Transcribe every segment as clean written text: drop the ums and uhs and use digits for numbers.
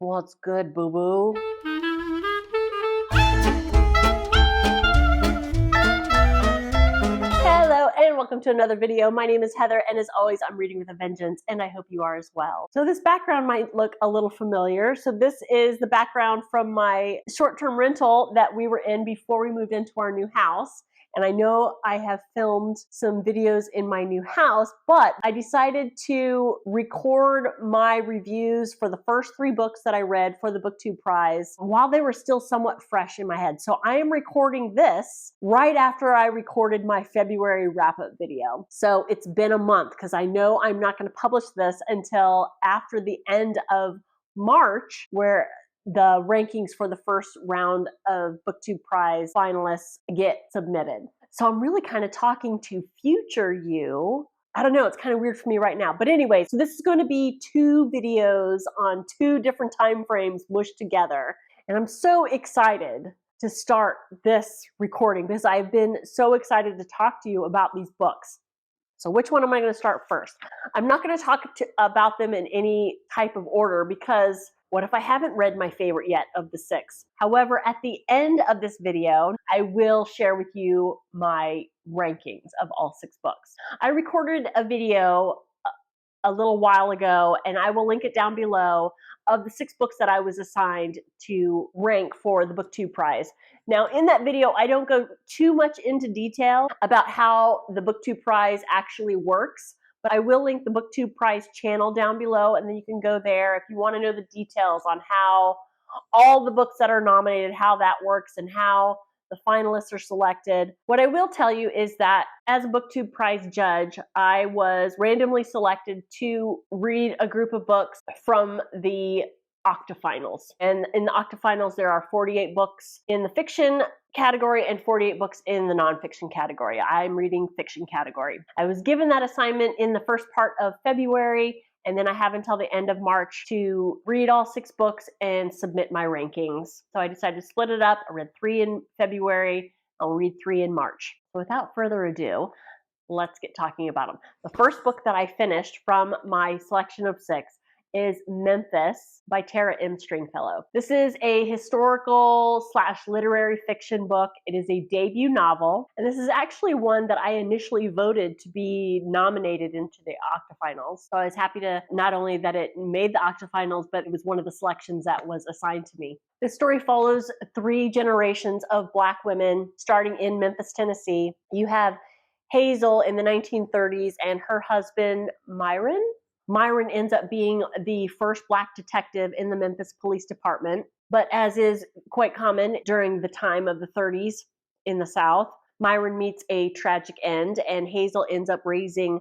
What's good, boo-boo? Hello and welcome to another video. My name is Heather and as always I'm reading with a vengeance and I hope you are as well. So this background might look a little familiar. So this is the background from my short-term rental that we were in before we moved into our new house. And I know I have filmed some videos in my new house, but I decided to record my reviews for the first 3 books that I read for the Booktube Prize while they were still somewhat fresh in my head. So I am recording this right after I recorded my February wrap-up video. So it's been a month because I know I'm not going to publish this until after the end of March, where the rankings for the first round of Booktube Prize finalists get submitted. So I'm really kind of talking to future you. I don't know, it's kind of weird for me right now. But anyway, so this is going to be 2 videos on 2 different time frames mushed together. And I'm so excited to start this recording because I've been so excited to talk to you about these books. So which one am I going to start first? I'm not going to talk about them in any type of order because what if I haven't read my favorite yet of the 6? However, at the end of this video, I will share with you my rankings of all 6 books. I recorded a video a little while ago, and I will link it down below, of the 6 books that I was assigned to rank for the Booktube Prize. Now, in that video, I don't go too much into detail about how the Booktube Prize actually works, but I will link the Booktube Prize channel down below, and then you can go there if you want to know the details on how all the books that are nominated, how that works, and how the finalists are selected. What I will tell you is that as a Booktube Prize judge, I was randomly selected to read a group of books from the octafinals. And in the octafinals, there are 48 books in the fiction category and 48 books in the nonfiction category. I'm reading fiction category. I was given that assignment in the first part of February, and then I have until the end of March to read all 6 books and submit my rankings. So I decided to split it up. I read 3 in February. I'll read 3 in March. So without further ado, let's get talking about them. The first book that I finished from my selection of 6 is Memphis by Tara M. Stringfellow. This is a historical / literary fiction book. It is a debut novel, and this is actually one that I initially voted to be nominated into the octafinals. So I was happy to not only that it made the octafinals, but it was one of the selections that was assigned to me. This story follows 3 generations of Black women starting in Memphis, Tennessee. You have Hazel in the 1930s and her husband, Myron. Myron ends up being the first Black detective in the Memphis Police Department. But as is quite common during the time of the 30s in the South, Myron meets a tragic end, and Hazel ends up raising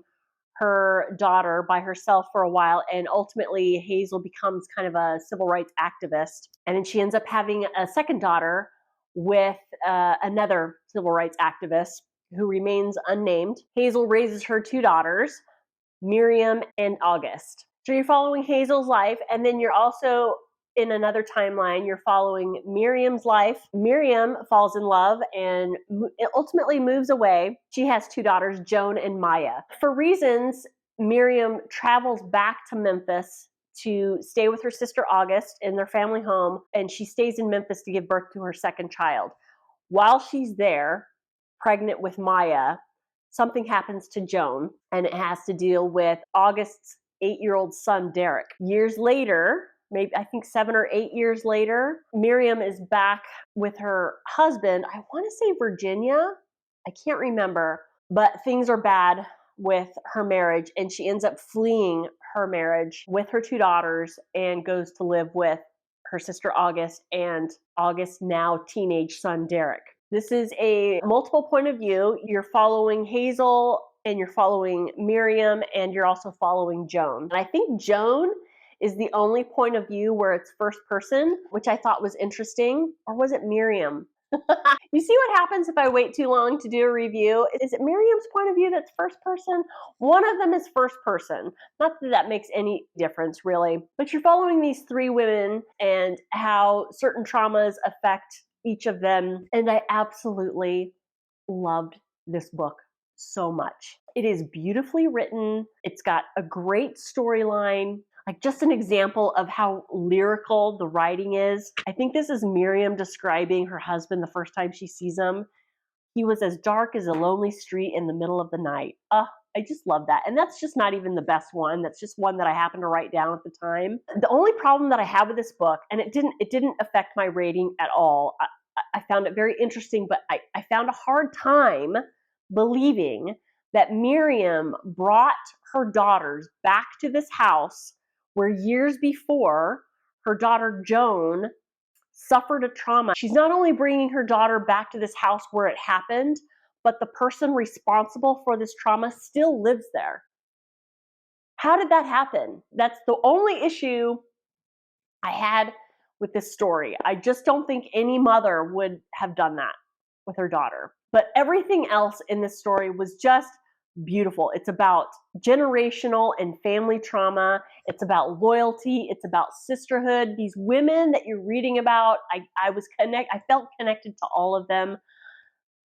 her daughter by herself for a while, and ultimately Hazel becomes kind of a civil rights activist. And then she ends up having a second daughter with another civil rights activist who remains unnamed. Hazel raises her 2 daughters, Miriam and August. So you're following Hazel's life, and then you're also in another timeline, you're following Miriam's life. Miriam falls in love and ultimately moves away. She has 2 daughters, Joan and Maya. For reasons, Miriam travels back to Memphis to stay with her sister August in their family home, and she stays in Memphis to give birth to her second child. While she's there, pregnant with Maya, something happens to Joan, and it has to deal with August's 8-year-old son, Derek. Years later, maybe I think 7 or 8 years later, Miriam is back with her husband. I want to say Virginia. I can't remember, but things are bad with her marriage, and she ends up fleeing her marriage with her 2 daughters and goes to live with her sister August and August's now teenage son, Derek. This is a multiple point of view. You're following Hazel, and you're following Miriam, and you're also following Joan. And I think Joan is the only point of view where it's first person, which I thought was interesting. Or was it Miriam? You see what happens if I wait too long to do a review? Is it Miriam's point of view that's first person? One of them is first person. Not that that makes any difference, really. But you're following these 3 women and how certain traumas affect each of them. And I absolutely loved this book so much. It is beautifully written. It's got a great storyline. Like just an example of how lyrical the writing is. I think this is Miriam describing her husband the first time she sees him. He was as dark as a lonely street in the middle of the night. I just love that. And that's just not even the best one. That's just one that I happened to write down at the time. The only problem that I have with this book, and it didn't affect my rating at all. I found it very interesting, but I found a hard time believing that Miriam brought her daughters back to this house where years before her daughter Joan suffered a trauma. She's not only bringing her daughter back to this house where it happened, but the person responsible for this trauma still lives there. How did that happen? That's the only issue I had with this story. I just don't think any mother would have done that with her daughter. But everything else in this story was just beautiful. It's about generational and family trauma. It's about loyalty. It's about sisterhood. These women that you're reading about, I felt connected to all of them.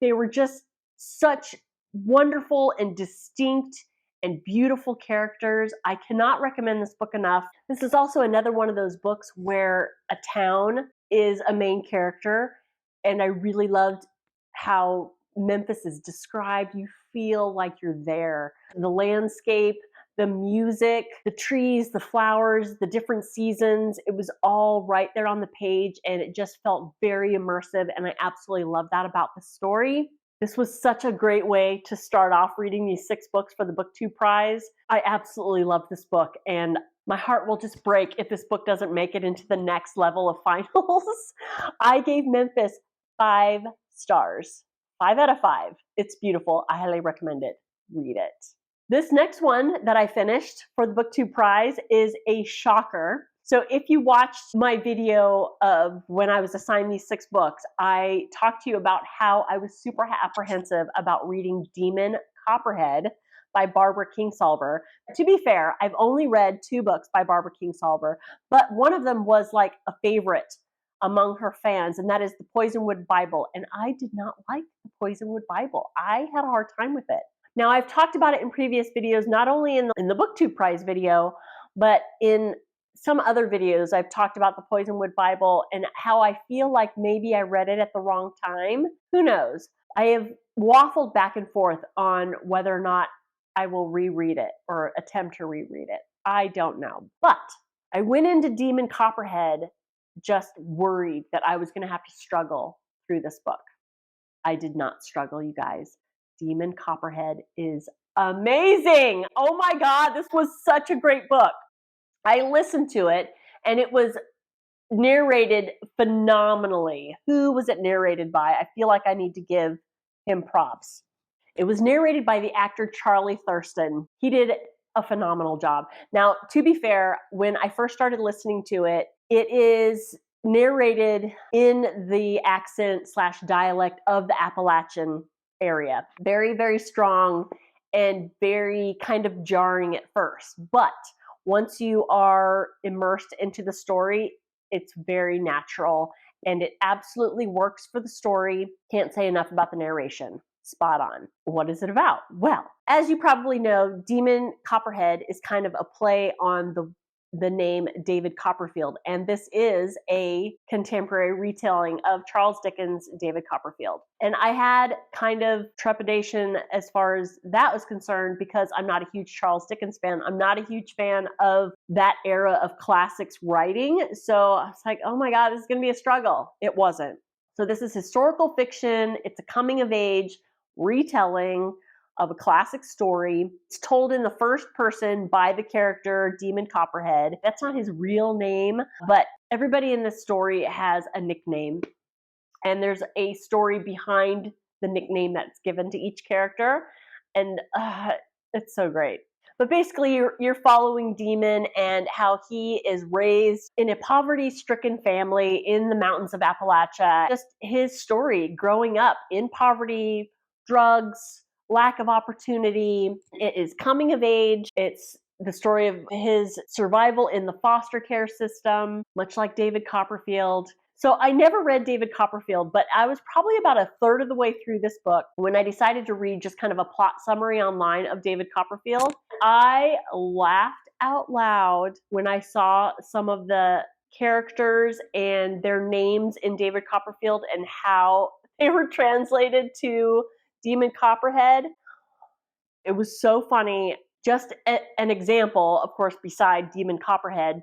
They were just such wonderful and distinct and beautiful characters. I cannot recommend this book enough. This is also another one of those books where a town is a main character, and I really loved how Memphis is described. You feel like you're there. The landscape, the music, the trees, the flowers, the different seasons, it was all right there on the page, and it just felt very immersive, and I absolutely love that about the story. This was such a great way to start off reading these 6 books for the Booktube Prize. I absolutely love this book, and my heart will just break if this book doesn't make it into the next level of finals. I gave Memphis 5 stars. 5 out of 5. It's beautiful. I highly recommend it. Read it. This next one that I finished for the Booktube Prize is a shocker. So if you watched my video of when I was assigned these 6 books, I talked to you about how I was super apprehensive about reading Demon Copperhead by Barbara Kingsolver. To be fair, I've only read 2 books by Barbara Kingsolver, but one of them was like a favorite among her fans, and that is the Poisonwood Bible. And I did not like the Poisonwood Bible. I had a hard time with it. Now, I've talked about it in previous videos, not only in the Booktube Prize video, but in some other videos. I've talked about the Poisonwood Bible and how I feel like maybe I read it at the wrong time. Who knows? I have waffled back and forth on whether or not I will reread it or attempt to reread it. I don't know. But I went into Demon Copperhead just worried that I was going to have to struggle through this book. I did not struggle, you guys. Demon Copperhead is amazing. Oh my God, this was such a great book. I listened to it and it was narrated phenomenally. Who was it narrated by? I feel like I need to give him props. It was narrated by the actor Charlie Thurston. He did a phenomenal job. Now, to be fair, when I first started listening to it, it is narrated in the accent/dialect of the Appalachian area. Very, very strong and very kind of jarring at first. But once you are immersed into the story, it's very natural and it absolutely works for the story. Can't say enough about the narration. Spot on. What is it about? Well, as you probably know, Demon Copperhead is kind of a play on the name David Copperfield, and this is a contemporary retelling of Charles Dickens' David Copperfield. And I had kind of trepidation as far as that was concerned because I'm not a huge Charles Dickens fan. I'm not a huge fan of that era of classics writing. So I was like, oh my God, this is going to be a struggle. It wasn't. So this is historical fiction. It's a coming of age retelling of a classic story. It's told in the first person by the character Demon Copperhead. That's not his real name, but everybody in this story has a nickname. And there's a story behind the nickname that's given to each character. And it's so great. But basically, you're following Demon and how he is raised in a poverty-stricken family in the mountains of Appalachia. Just his story growing up in poverty, drugs, lack of opportunity. It is coming of age. It's the story of his survival in the foster care system, much like David Copperfield. So I never read David Copperfield, but I was probably about a third of the way through this book when I decided to read just kind of a plot summary online of David Copperfield. I laughed out loud when I saw some of the characters and their names in David Copperfield and how they were translated to Demon Copperhead. It was so funny. Just an example, of course, beside Demon Copperhead,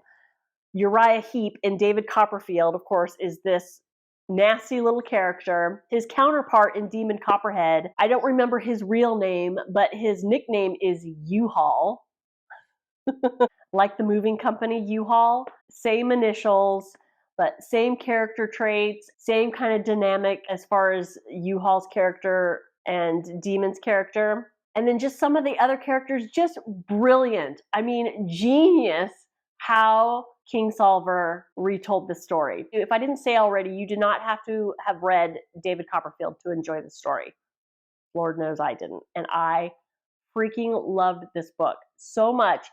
Uriah Heep in David Copperfield, of course, is this nasty little character. His counterpart in Demon Copperhead, I don't remember his real name, but his nickname is U-Haul. Like the moving company U-Haul, same initials, but same character traits, same kind of dynamic as far as U-Haul's character and Demon's character. And then just some of the other characters, just brilliant. I mean, genius how Kingsolver retold this story. If I didn't say already, you do not have to have read David Copperfield to enjoy the story. Lord knows I didn't. And I freaking loved this book so much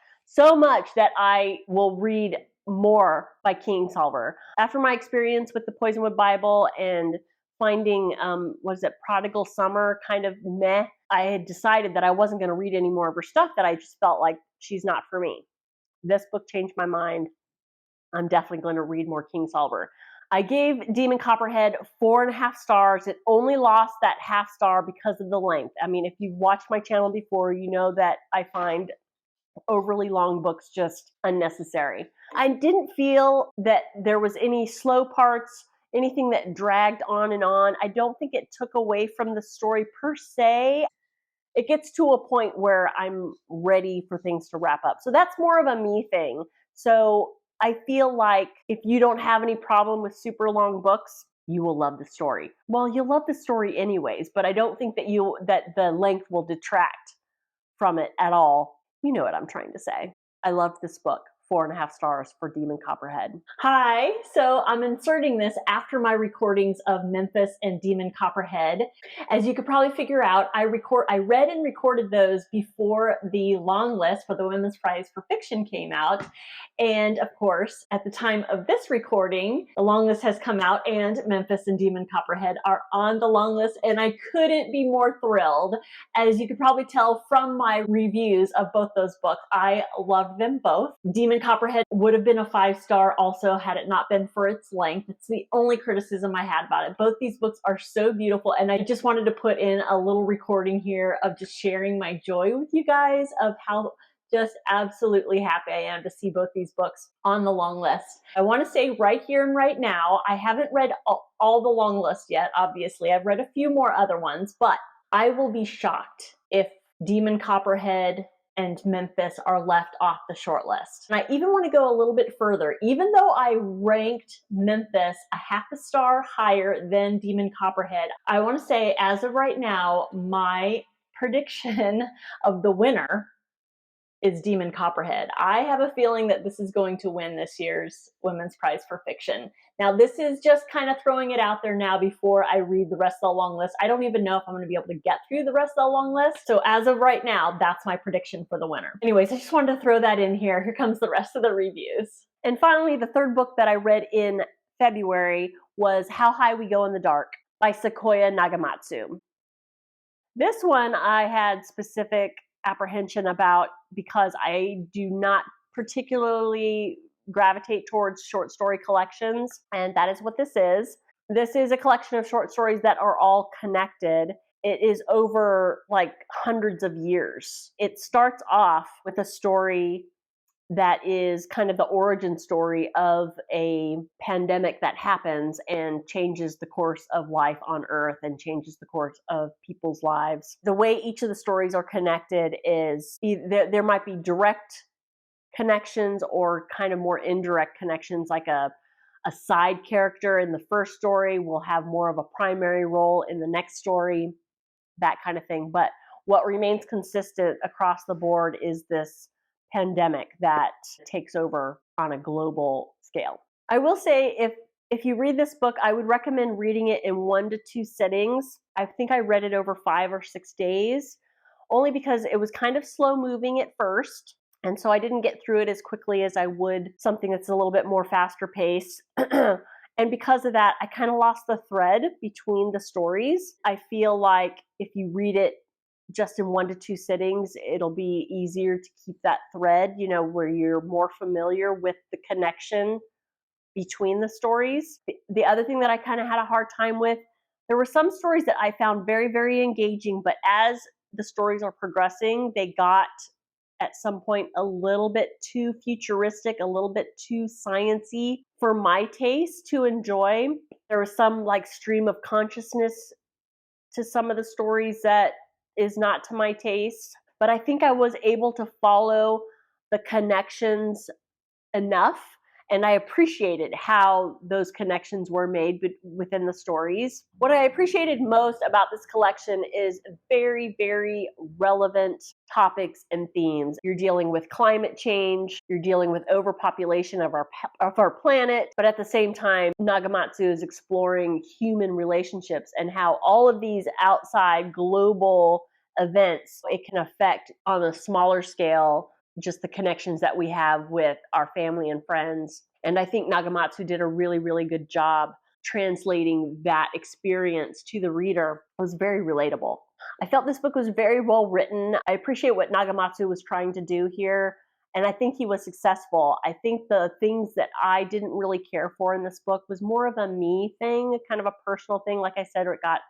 that I will read more by Kingsolver. After my experience with the Poisonwood Bible and finding, Prodigal Summer kind of meh, I had decided that I wasn't going to read any more of her stuff, that I just felt like she's not for me. This book changed my mind. I'm definitely going to read more Kingsolver. I gave Demon Copperhead 4.5 stars. It only lost that half star because of the length. I mean, if you've watched my channel before, you know that I find overly long books just unnecessary. I didn't feel that there was any slow parts, anything that dragged on and on. I don't think it took away from the story per se. It gets to a point where I'm ready for things to wrap up. So that's more of a me thing. So I feel like if you don't have any problem with super long books, you will love the story. Well, you'll love the story anyways, but I don't think that the length will detract from it at all. You know what I'm trying to say. I loved this book. 4.5 stars for Demon Copperhead. Hi, so I'm inserting this after my recordings of Memphis and Demon Copperhead. As you could probably figure out, I read and recorded those before the long list for the Women's Prize for Fiction came out. And of course, at the time of this recording, the long list has come out and Memphis and Demon Copperhead are on the long list, and I couldn't be more thrilled. As you could probably tell from my reviews of both those books, I loved them both. Demon Copperhead would have been a 5-star also had it not been for its length. It's the only criticism I had about it. Both these books are so beautiful, and I just wanted to put in a little recording here of just sharing my joy with you guys of how just absolutely happy I am to see both these books on the long list. I want to say right here and right now, I haven't read all the long list yet, obviously. I've read a few more other ones, but I will be shocked if Demon Copperhead and Memphis are left off the short list. And I even want to go a little bit further. Even though I ranked Memphis a 0.5 star higher than Demon Copperhead, I want to say as of right now, my prediction of the winner is Demon Copperhead. I have a feeling that this is going to win this year's Women's Prize for Fiction. Now, this is just kind of throwing it out there now before I read the rest of the long list. I don't even know if I'm going to be able to get through the rest of the long list. So as of right now, that's my prediction for the winner. Anyways, I just wanted to throw that in here. Here comes the rest of the reviews. And finally, the third book that I read in February was How High We Go in the Dark by Sequoia Nagamatsu. This one I had specific apprehension about because I do not particularly gravitate towards short story collections, and that is what this is. This is a collection of short stories that are all connected. It is over like hundreds of years. It starts off with a story that is kind of the origin story of a pandemic that happens and changes the course of life on Earth and changes the course of people's lives. The way each of the stories are connected is there might be direct connections or kind of more indirect connections, like a side character in the first story will have more of a primary role in the next story, that kind of thing. But what remains consistent across the board is this pandemic that takes over on a global scale. I will say if you read this book, I would recommend reading it in 1 to 2 sittings. I think I read it over 5 or 6 days, only because it was kind of slow moving at first. And so I didn't get through it as quickly as I would something that's a little bit more faster paced. And because of that, I kind of lost the thread between the stories. I feel like if you read it just in 1 to 2 sittings, it'll be easier to keep that thread, you know, where you're more familiar with the connection between the stories. The other thing that I kind of had a hard time with, there were some stories that I found very, very engaging, but as the stories are progressing, they got at some point a little bit too futuristic, a little bit too science-y for my taste to enjoy. There was some like stream of consciousness to some of the stories that is not to my taste, but I think I was able to follow the connections enough, and I appreciated how those connections were made within the stories. What I appreciated most about this collection is very, very relevant topics and themes. You're dealing with climate change, you're dealing with overpopulation of our planet, but at the same time, Nagamatsu is exploring human relationships and how all of these outside global events, it can affect on a smaller scale just the connections that we have with our family and friends. And I think Nagamatsu did a really, really good job translating that experience to the reader. It was very relatable. I felt this book was very well written. I appreciate what Nagamatsu was trying to do here, and I think he was successful. I think the things that I didn't really care for in this book was more of a me thing, kind of a personal thing. Like I said, it got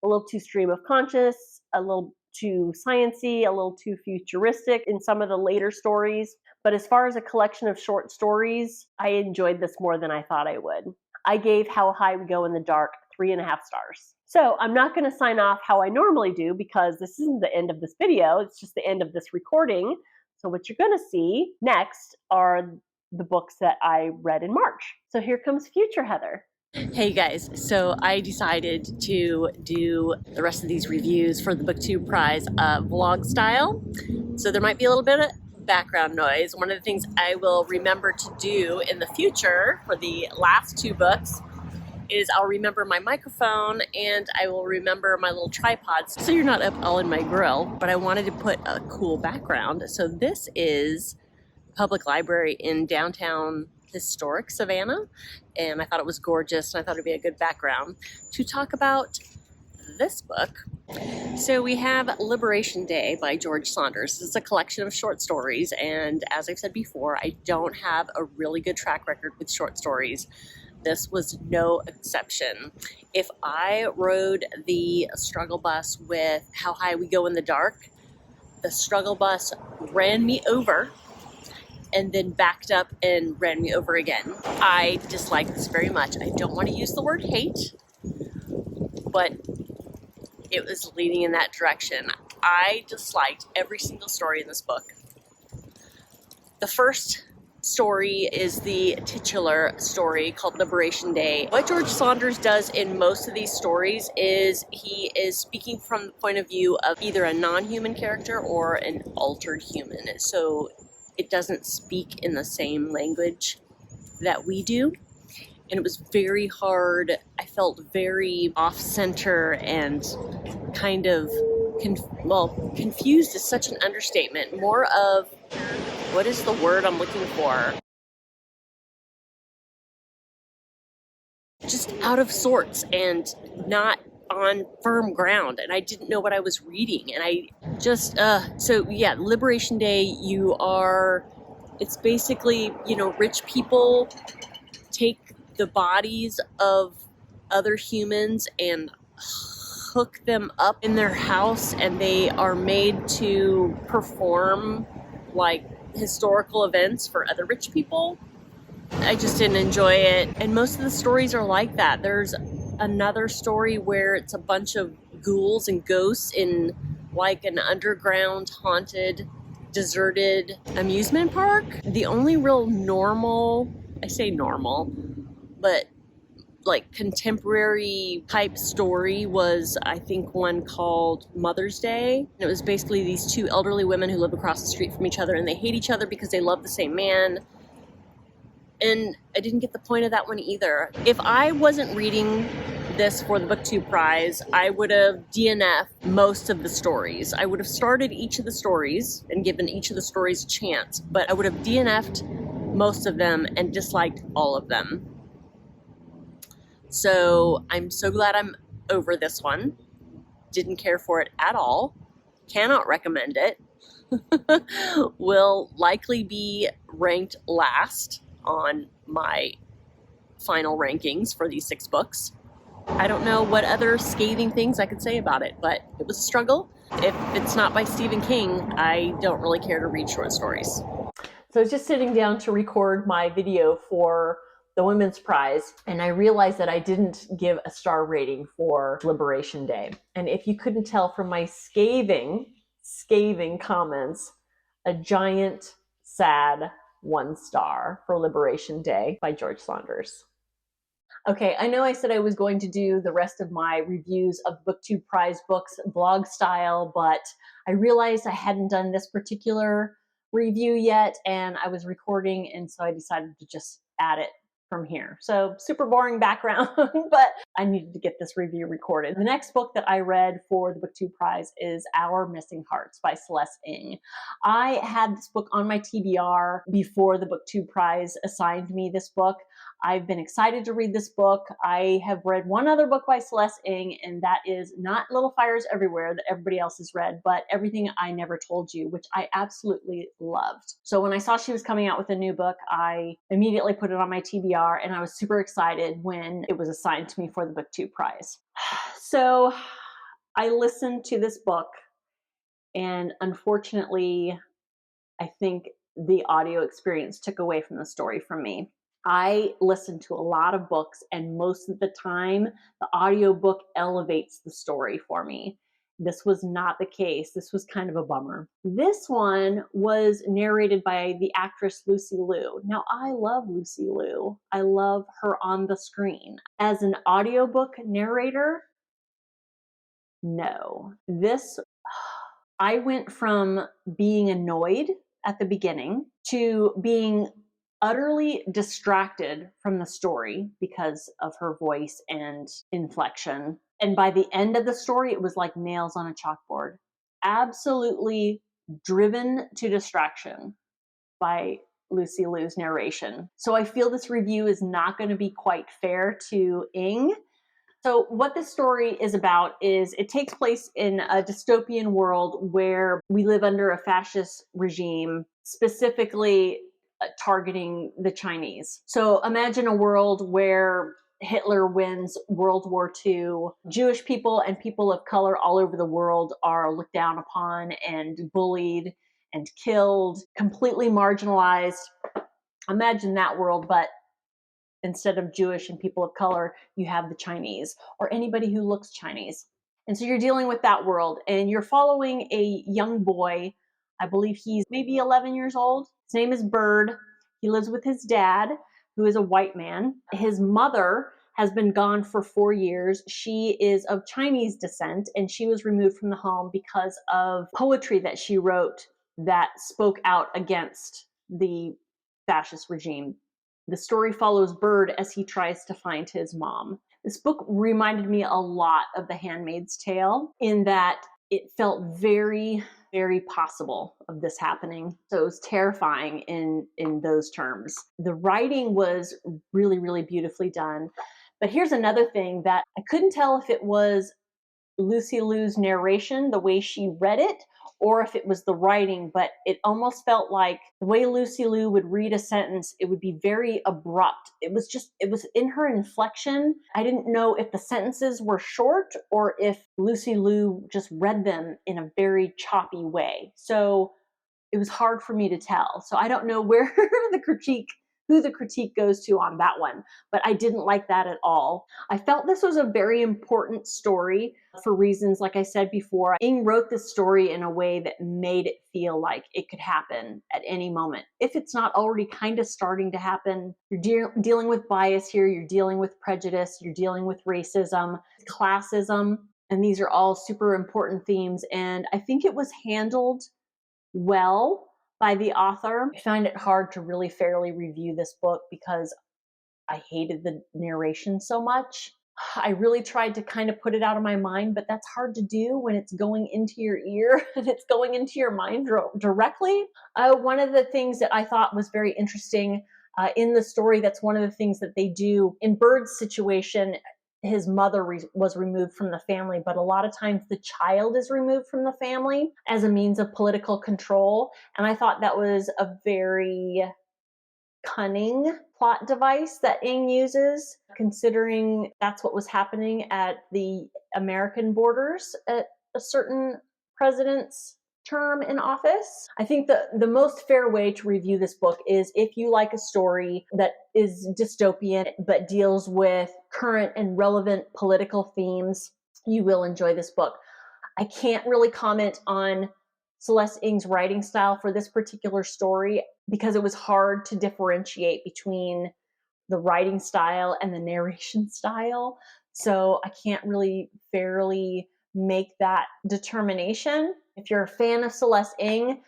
a little too stream of conscious, a little too sciencey, a little too futuristic in some of the later stories. But as far as a collection of short stories, I enjoyed this more than I thought I would. I gave How High We Go in the Dark 3.5 stars. So I'm not going to sign off how I normally do because this isn't the end of this video. It's just the end of this recording. So what you're going to see next are the books that I read in March. So here comes future Heather. Hey guys, so I decided to do the rest of these reviews for the Booktube Prize vlog style. So there might be a little bit of background noise. One of the things I will remember to do in the future for the last 2 books is I'll remember my microphone and I will remember my little tripods so you're not up all in my grill, but I wanted to put a cool background. So this is public library in downtown historic Savannah, and I thought it was gorgeous and I thought it'd be a good background to talk about this book. So we have Liberation Day by George Saunders. This is a collection of short stories, and as I've said before, I don't have a really good track record with short stories. This was no exception. If I rode the struggle bus with How High We Go in the Dark, the struggle bus ran me over and then backed up and ran me over again. I dislike this very much. I don't want to use the word hate, but it was leading in that direction. I disliked every single story in this book. The first story is the titular story called Liberation Day. What George Saunders does in most of these stories is he is speaking from the point of view of either a non-human character or an altered human. So it doesn't speak in the same language that we do. And it was very hard. I felt very off-center and kind of, confused is such an understatement. More of, what is the word I'm looking for? Just out of sorts and not on firm ground, and I didn't know what I was reading, and I just so yeah, Liberation Day, it's basically, you know, rich people take the bodies of other humans and hook them up in their house, and they are made to perform like historical events for other rich people. I just didn't enjoy it, and most of the stories are like that. There's another story where it's a bunch of ghouls and ghosts in like an underground haunted deserted amusement park. The only real normal, I say normal, but like contemporary type story was, I think, one called Mother's Day. And it was basically these 2 elderly women who live across the street from each other, and they hate each other because they love the same man. And I didn't get the point of that one either. If I wasn't reading this for the Booktube Prize, I would have DNF'd most of the stories. I would have started each of the stories and given each of the stories a chance, but I would have DNF'd most of them and disliked all of them. So I'm so glad I'm over this one. Didn't care for it at all. cannot recommend it. Will likely be ranked last on my final rankings for these 6 books. I don't know what other scathing things I could say about it, but it was a struggle. If it's not by Stephen King, I don't really care to read short stories. So I was just sitting down to record my video for the Women's Prize, and I realized that I didn't give a star rating for Liberation Day. And if you couldn't tell from my scathing comments, a giant, sad 1 star for Liberation Day by George Saunders. Okay, I know I said I was going to do the rest of my reviews of Booktube Prize books blog style, but I realized I hadn't done this particular review yet, and I was recording, and so I decided to just add it from here. So super boring background, but I needed to get this review recorded. The next book that I read for the Booktube Prize is Our Missing Hearts by Celeste Ng. I had this book on my TBR before the Booktube Prize assigned me this book. I've been excited to read this book. I have read one other book by Celeste Ng, and that is not Little Fires Everywhere that everybody else has read, but Everything I Never Told You, which I absolutely loved. So when I saw she was coming out with a new book, I immediately put it on my TBR, and I was super excited when it was assigned to me for the Booktube Prize. So I listened to this book, and unfortunately, I think the audio experience took away from the story from me. I listen to a lot of books, and most of the time, the audiobook elevates the story for me. This was not the case. This was kind of a bummer. This one was narrated by the actress Lucy Liu. Now, I love Lucy Liu. I love her on the screen. As an audiobook narrator, no. I went from being annoyed at the beginning to being utterly distracted from the story because of her voice and inflection. And by the end of the story, it was like nails on a chalkboard. Absolutely driven to distraction by Lucy Liu's narration. So I feel this review is not going to be quite fair to Ng. So what this story is about is it takes place in a dystopian world where we live under a fascist regime, specifically targeting the Chinese. So imagine a world where Hitler wins World War II. Jewish people and people of color all over the world are looked down upon and bullied and killed, completely marginalized. Imagine that world, but instead of Jewish and people of color, you have the Chinese or anybody who looks Chinese. And so you're dealing with that world, and you're following a young boy. I believe he's maybe 11 years old. His name is Bird. He lives with his dad, who is a white man. His mother has been gone for 4 years. She is of Chinese descent, and she was removed from the home because of poetry that she wrote that spoke out against the fascist regime. The story follows Bird as he tries to find his mom. This book reminded me a lot of The Handmaid's Tale in that it felt very, very possible of this happening. So it was terrifying in those terms. The writing was really, really beautifully done. But here's another thing that I couldn't tell if it was Lucy Liu's narration, the way she read it, or if it was the writing, but it almost felt like the way Lucy Liu would read a sentence, it would be very abrupt. It was in her inflection. I didn't know if the sentences were short or if Lucy Liu just read them in a very choppy way. So it was hard for me to tell. So I don't know who the critique goes to on that one, but I didn't like that at all. I felt this was a very important story for reasons, like I said before. Ng wrote this story in a way that made it feel like it could happen at any moment. If it's not already kind of starting to happen, you're dealing with bias here, you're dealing with prejudice, you're dealing with racism, classism, and these are all super important themes. And I think it was handled well by the author. I find it hard to really fairly review this book because I hated the narration so much. I really tried to kind of put it out of my mind, but that's hard to do when it's going into your ear and it's going into your mind directly. One of the things that I thought was very interesting in the story, that's one of the things that they do in Bird's situation. his mother was removed from the family, but a lot of times the child is removed from the family as a means of political control. And I thought that was a very cunning plot device that Ng uses, considering that's what was happening at the American borders at a certain president's term in office. I think the most fair way to review this book is if you like a story that is dystopian but deals with current and relevant political themes, you will enjoy this book. I can't really comment on Celeste Ng's writing style for this particular story because it was hard to differentiate between the writing style and the narration style. So I can't really fairly make that determination. If you're a fan of Celeste Ng,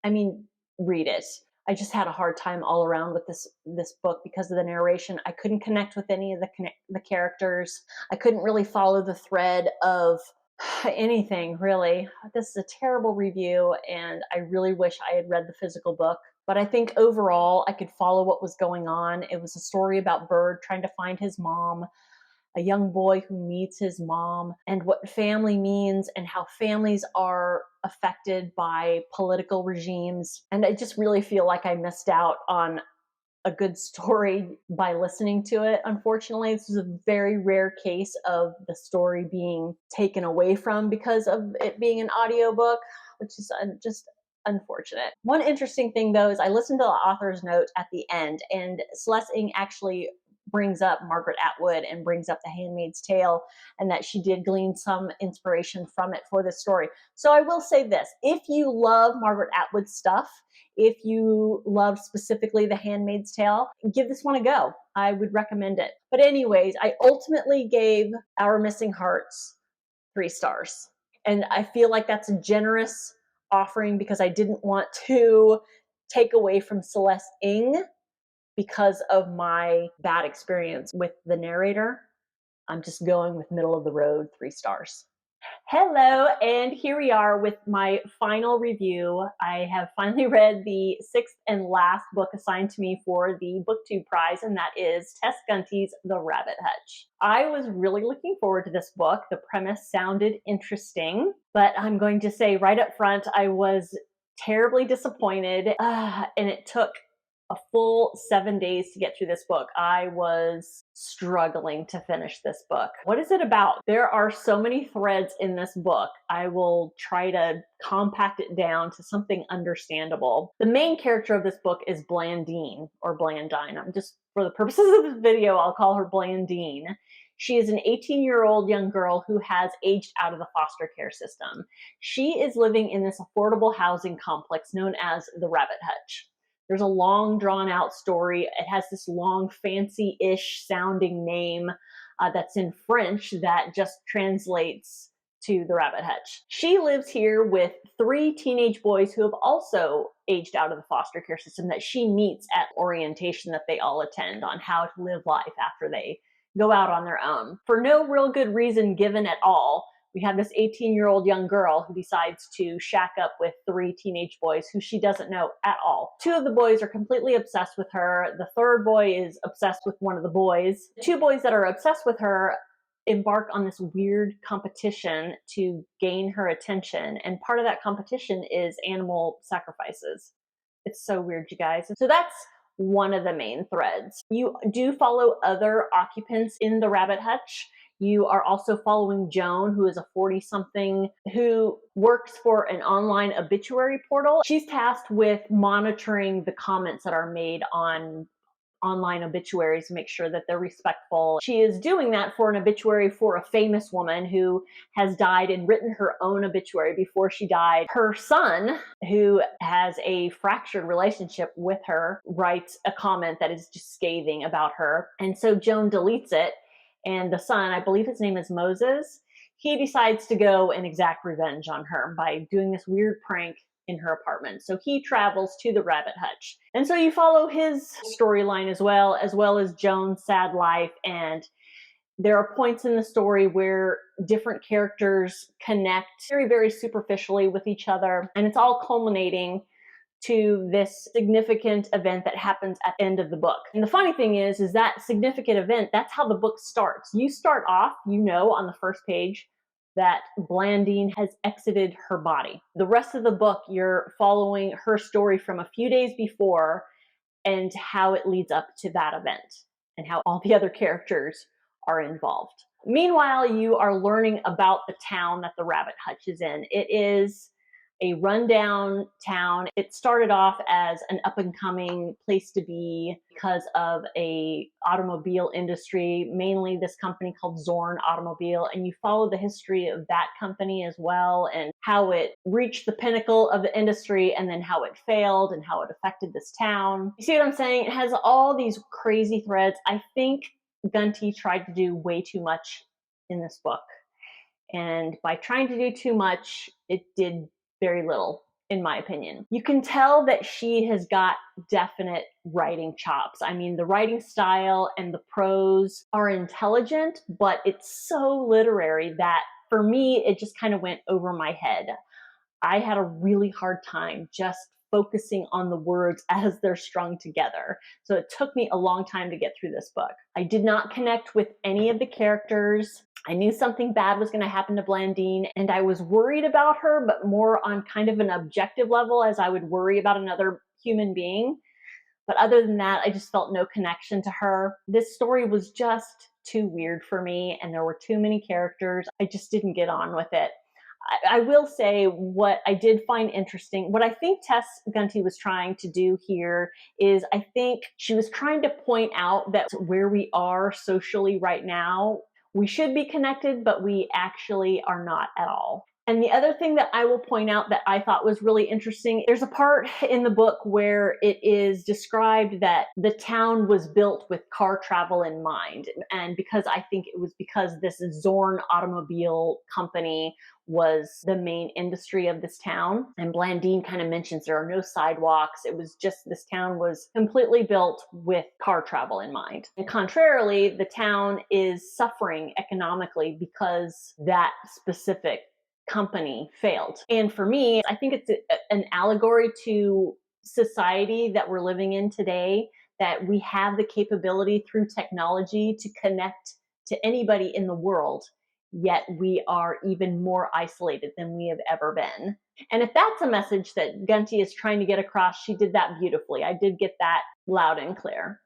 I mean, read it. I just had a hard time all around with this book because of the narration. I couldn't connect with any of the characters. I couldn't really follow the thread of anything, really. This is a terrible review, and I really wish I had read the physical book. But I think overall, I could follow what was going on. It was a story about Bird trying to find his mom, a young boy who meets his mom, and what family means and how families are affected by political regimes. And I just really feel like I missed out on a good story by listening to it. Unfortunately, this is a very rare case of the story being taken away from because of it being an audiobook, which is just unfortunate. One interesting thing, though, is I listened to the author's note at the end, and Celeste Ng actually brings up Margaret Atwood and brings up The Handmaid's Tale, and that she did glean some inspiration from it for this story. So I will say this: if you love Margaret Atwood's stuff, if you love specifically The Handmaid's Tale, give this one a go. I would recommend it. But anyways, I ultimately gave Our Missing Hearts 3 stars. And I feel like that's a generous offering because I didn't want to take away from Celeste Ng because of my bad experience with the narrator. I'm just going with middle of the road, 3 stars. Hello, and here we are with my final review. I have finally read the 6th and last book assigned to me for the Booktube Prize, and that is Tess Gunty's The Rabbit Hutch. I was really looking forward to this book. The premise sounded interesting, but I'm going to say right up front, I was terribly disappointed, and it took a full 7 days to get through this book. I was struggling to finish this book. What is it about? There are so many threads in this book. I will try to compact it down to something understandable. The main character of this book is Blandine, or Blandine. I'm just, for the purposes of this video, I'll call her Blandine. She is an 18-year-old young girl who has aged out of the foster care system. She is living in this affordable housing complex known as the Rabbit Hutch. There's a long, drawn-out story. It has this long, fancy-ish sounding name that's in French that just translates to the Rabbit Hutch. She lives here with 3 teenage boys who have also aged out of the foster care system that she meets at orientation that they all attend on how to live life after they go out on their own. For no real good reason given at all, we have this 18-year-old young girl who decides to shack up with 3 teenage boys who she doesn't know at all. 2 of the boys are completely obsessed with her. The 3rd boy is obsessed with one of the boys. The 2 boys that are obsessed with her embark on this weird competition to gain her attention. And part of that competition is animal sacrifices. It's so weird, you guys. So that's one of the main threads. You do follow other occupants in the Rabbit Hutch. You are also following Joan, who is a 40-something who works for an online obituary portal. She's tasked with monitoring the comments that are made on online obituaries to make sure that they're respectful. She is doing that for an obituary for a famous woman who has died and written her own obituary before she died. Her son, who has a fractured relationship with her, writes a comment that is just scathing about her. And so Joan deletes it. And the son, I believe his name is Moses, he decides to go and exact revenge on her by doing this weird prank in her apartment. So he travels to the Rabbit Hutch. And so you follow his storyline as well as Joan's sad life. And there are points in the story where different characters connect very, very superficially with each other. And it's all culminating to this significant event that happens at the end of the book. And the funny thing is that significant event, that's how the book starts. You start off, you know, on the first page that Blandine has exited her body. The rest of the book, you're following her story from a few days before and how it leads up to that event and how all the other characters are involved. Meanwhile, you are learning about the town that the Rabbit Hutch is in. It is a rundown town. It started off as an up-and-coming place to be because of a automobile industry, mainly this company called Zorn Automobile, and you follow the history of that company as well and how it reached the pinnacle of the industry and then how it failed and how it affected this town. You see what I'm saying? It has all these crazy threads. I think Gunty tried to do way too much in this book. And by trying to do too much, it did very little, in my opinion. You can tell that she has got definite writing chops. I mean, the writing style and the prose are intelligent, but it's so literary that for me, it just kind of went over my head. I had a really hard time just focusing on the words as they're strung together. So it took me a long time to get through this book. I did not connect with any of the characters. I knew something bad was going to happen to Blandine, and I was worried about her, but more on kind of an objective level as I would worry about another human being. But other than that, I just felt no connection to her. This story was just too weird for me, and there were too many characters. I just didn't get on with it. I will say what I did find interesting, what I think Tess Gunty was trying to do here is I think she was trying to point out that where we are socially right now, we should be connected, but we actually are not at all. And the other thing that I will point out that I thought was really interesting, there's a part in the book where it is described that the town was built with car travel in mind. And because I think it was because this Zorn automobile company was the main industry of this town. And Blandine kind of mentions there are no sidewalks. It was just this town was completely built with car travel in mind. And contrarily, the town is suffering economically because that specific company failed. And for me, I think it's an allegory to society that we're living in today, that we have the capability through technology to connect to anybody in the world, yet we are even more isolated than we have ever been. And if that's a message that Gunty is trying to get across, she did that beautifully. I did get that loud and clear.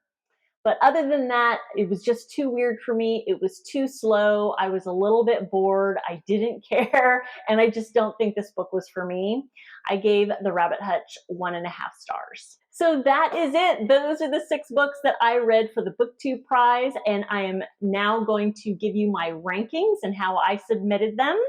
But other than that, it was just too weird for me. It was too slow. I was a little bit bored. I didn't care. And I just don't think this book was for me. I gave The Rabbit Hutch 1.5 stars. So that is it. Those are the 6 books that I read for the Booktube Prize. And I am now going to give you my rankings and how I submitted them.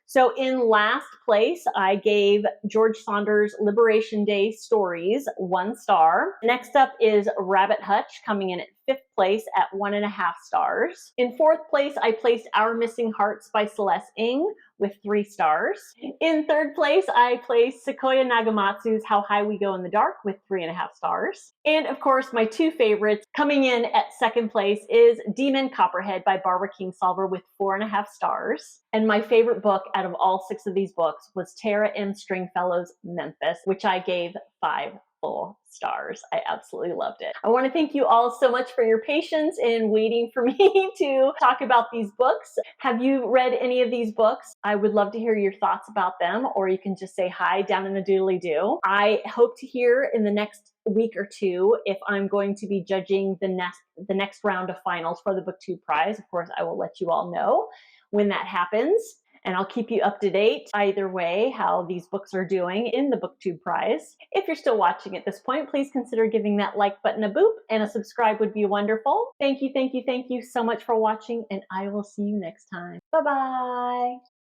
So in last place, I gave George Saunders' Liberation Day Stories 1 star. Next up is Rabbit Hutch, coming in at 5th place at 1.5 stars. In 4th place, I placed Our Missing Hearts by Celeste Ng with 3 stars. In 3rd place, I placed Sequoia Nagamatsu's How High We Go in the Dark with 3.5 stars. And of course, my 2 favorites coming in at 2nd place is Demon Copperhead by Barbara Kingsolver with 4.5 stars. And my favorite book out of all 6 of these books was Tara M. Stringfellow's Memphis, which I gave 5 full stars. I absolutely loved it. I want to thank you all so much for your patience in waiting for me to talk about these books. Have you read any of these books? I would love to hear your thoughts about them, or you can just say hi down in the doodly-doo. I hope to hear in the next week or 2 if I'm going to be judging the next round of finals for the Booktube Prize. Of course, I will let you all know when that happens. And I'll keep you up to date either way how these books are doing in the Booktube Prize. If you're still watching at this point, please consider giving that like button a boop, and a subscribe would be wonderful. Thank you so much for watching, and I will see you next time. Bye-bye.